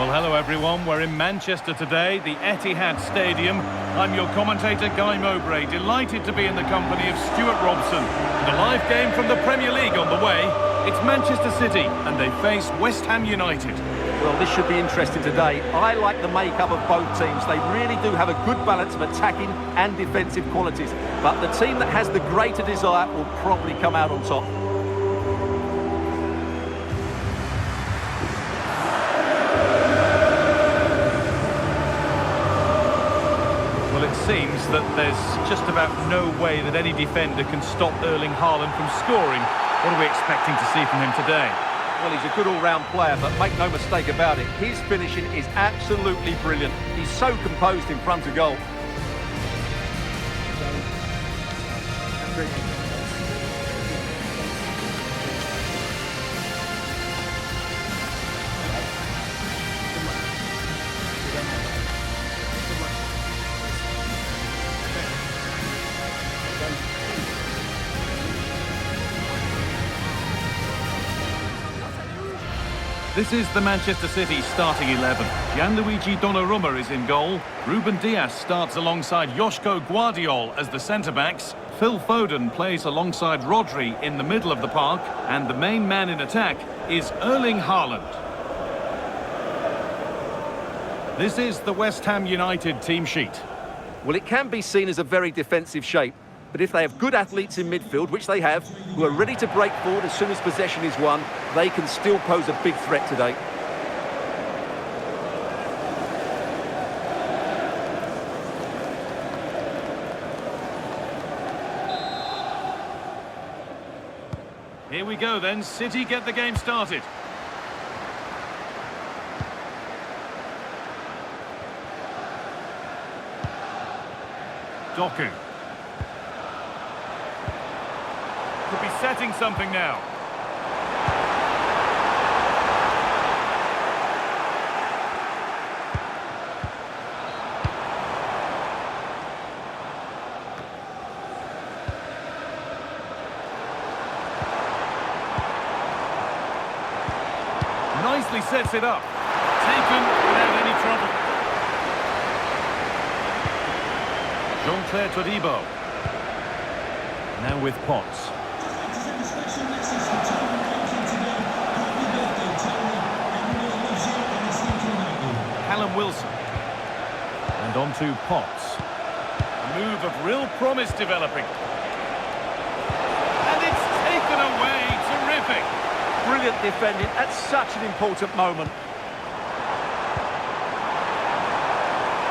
Well, hello everyone. We're in Manchester today, the Etihad Stadium. I'm your commentator, Guy Mowbray, delighted to be in the company of Stuart Robson. And a live game from the Premier League on the way. It's Manchester City, and they face West Ham United. Well, this should be interesting today. I like the makeup of both teams. They really do have a good balance of attacking and defensive qualities. But the team that has the greater desire will probably come out on top. Seems that there's just about no way that any defender can stop Erling Haaland from scoring. What are we expecting to see from him today? Well, he's a good all-round player, but make no mistake about it, his finishing is absolutely brilliant. He's so composed in front of goal. This is the Manchester City starting 11. Gianluigi Donnarumma is in goal. Ruben Dias starts alongside Joško Guardiol as the centre-backs. Phil Foden plays alongside Rodri in the middle of the park. And the main man in attack is Erling Haaland. This is the West Ham United team sheet. Well, it can be seen as a very defensive shape. But if they have good athletes in midfield, which they have, who are ready to break forward as soon as possession is won, they can still pose a big threat today. Here we go then, City get the game started. Doku. Could be setting something now. Nicely sets it up. Taken without any trouble. Jean-Claire Todibo. Now with Potts. Callum Wilson. And on to Potts. A move of real promise developing. And it's taken away. Terrific. Brilliant defending at such an important moment.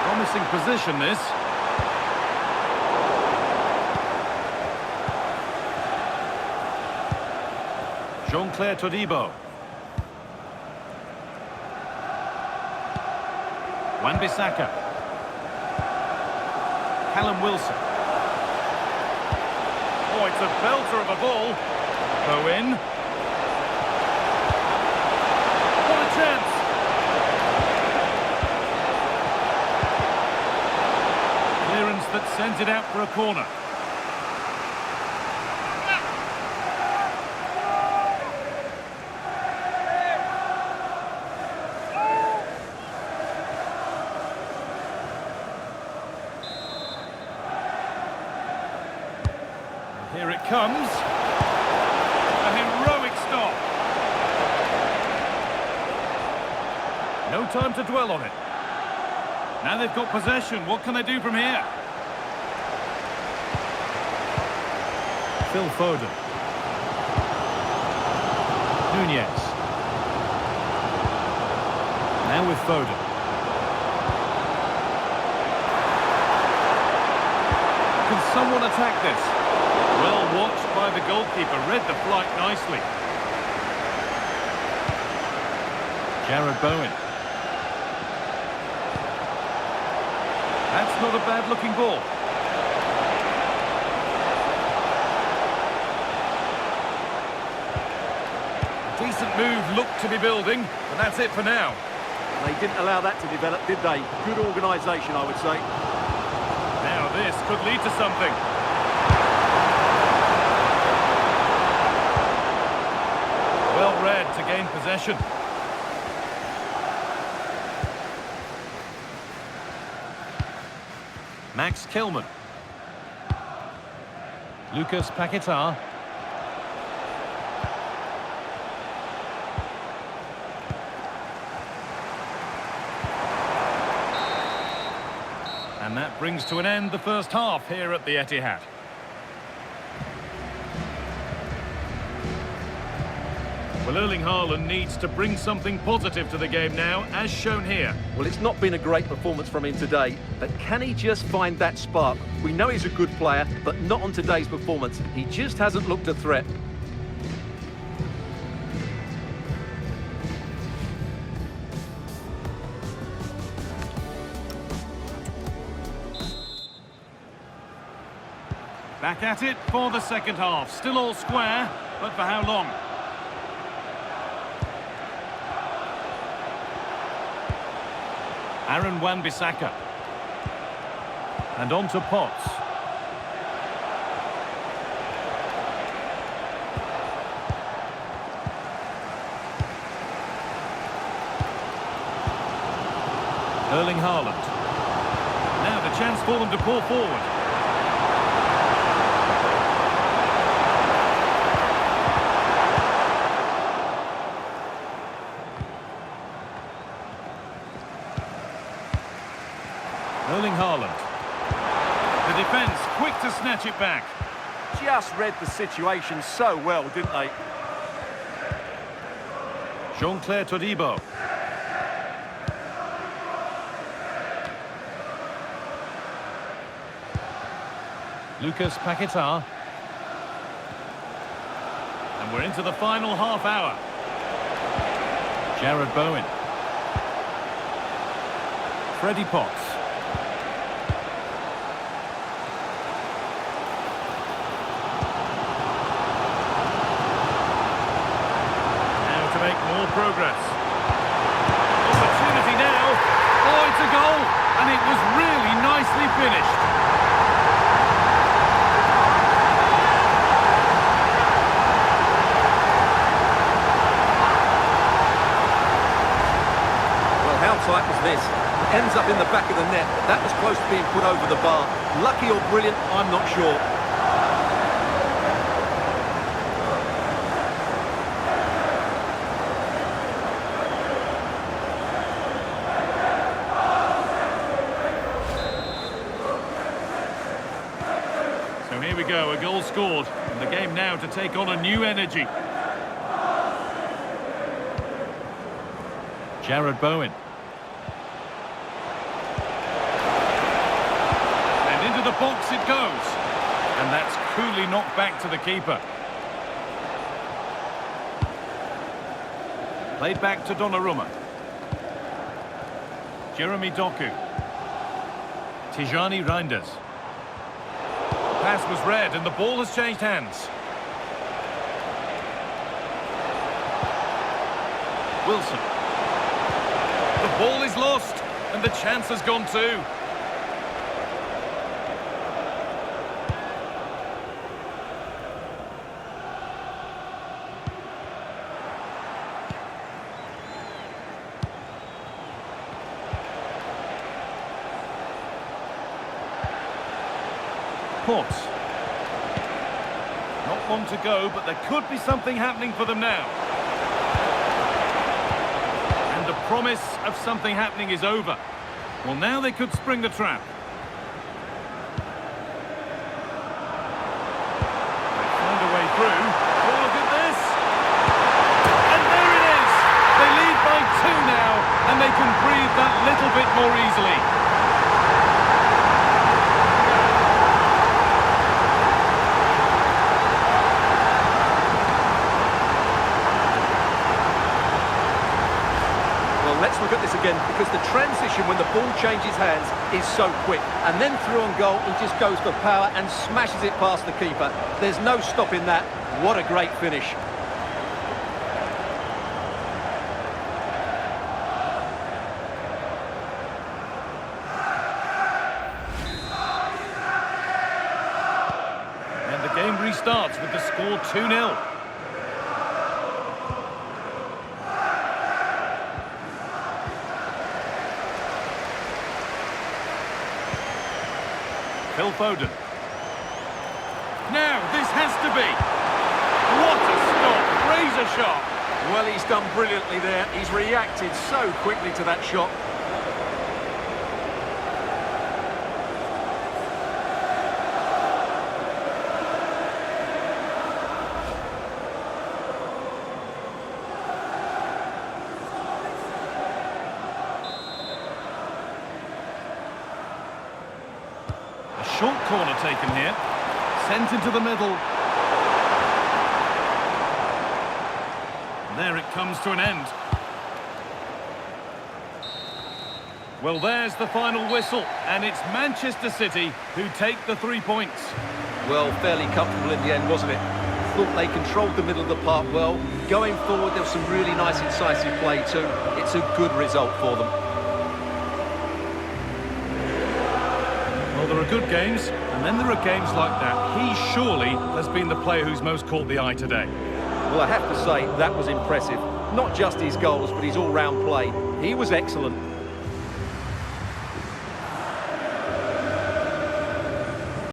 Promising position, this. Jean-Claire Todibo. Wan-Bissaka. Callum Wilson. Oh, it's a belter of a ball. Go in. What a chance. Clearance that sends it out for a corner. Here it comes. A heroic stop. No time to dwell on it. Now they've got possession. What can they do from here? Phil Foden. Nunez. Now with Foden. Can someone attack this? Well watched by the goalkeeper, read the flight nicely. Jared Bowen. That's not a bad looking ball. Decent move, looked to be building, but that's it for now. They didn't allow that to develop, did they? Good organisation, I would say. Now this could lead to something. Well read to gain possession. Max Kilman. Lucas Paquetá. And that brings to an end the first half here at the Etihad. Well, Erling Haaland needs to bring something positive to the game now, as shown here. Well, it's not been a great performance from him today, but can he just find that spark? We know he's a good player, but not on today's performance. He just hasn't looked a threat. Back at it for the second half. Still all square, but for how long? Aaron Wan-Bissaka. And on to Potts. Erling Haaland. Now the chance for them to pull forward. Erling Haaland. The defence quick to snatch it back. Just read the situation so well, didn't they? Jean-Claire Todibo. Lucas Paquetá. And we're into the final half hour. Jared Bowen. Freddie Potts. Make more progress. Opportunity now. Oh, it's a goal, and it was really nicely finished. Well, how tight was this? It ends up in the back of the net. That was close to being put over the bar. Lucky or brilliant, I'm not sure. So here we go, a goal scored, and the game now to take on a new energy. Jared Bowen. And into the box it goes. And that's coolly knocked back to the keeper. Played back to Donnarumma. Jeremy Doku. Tijani Reinders. Pass was read and the ball has changed hands. Wilson. The ball is lost and the chance has gone too. Potts. Not long to go, but there could be something happening for them now. And the promise of something happening is over. Well, now they could spring the trap. They find a way through. Oh, look at this! And there it is! They lead by 2 now, and they can breathe that little bit more easily. Let's look at this again, because the transition when the ball changes hands is so quick. And then through on goal, he just goes for power and smashes it past the keeper. There's no stopping that. What a great finish. And the game restarts with the score 2-0. Phil Foden. Now, this has to be. What a stop. Razor sharp. Well, he's done brilliantly there. He's reacted so quickly to that shot. A short corner taken here. Sent into the middle. There it comes to an end. Well, there's the final whistle, and it's Manchester City who take the 3 points. Well, fairly comfortable in the end, wasn't it? Thought they controlled the middle of the park well. Going forward, there was some really nice incisive play too. It's a good result for them. Well, there are good games, and then there are games like that. He surely has been the player who's most caught the eye today. Well, I have to say, that was impressive. Not just his goals, but his all-round play. He was excellent.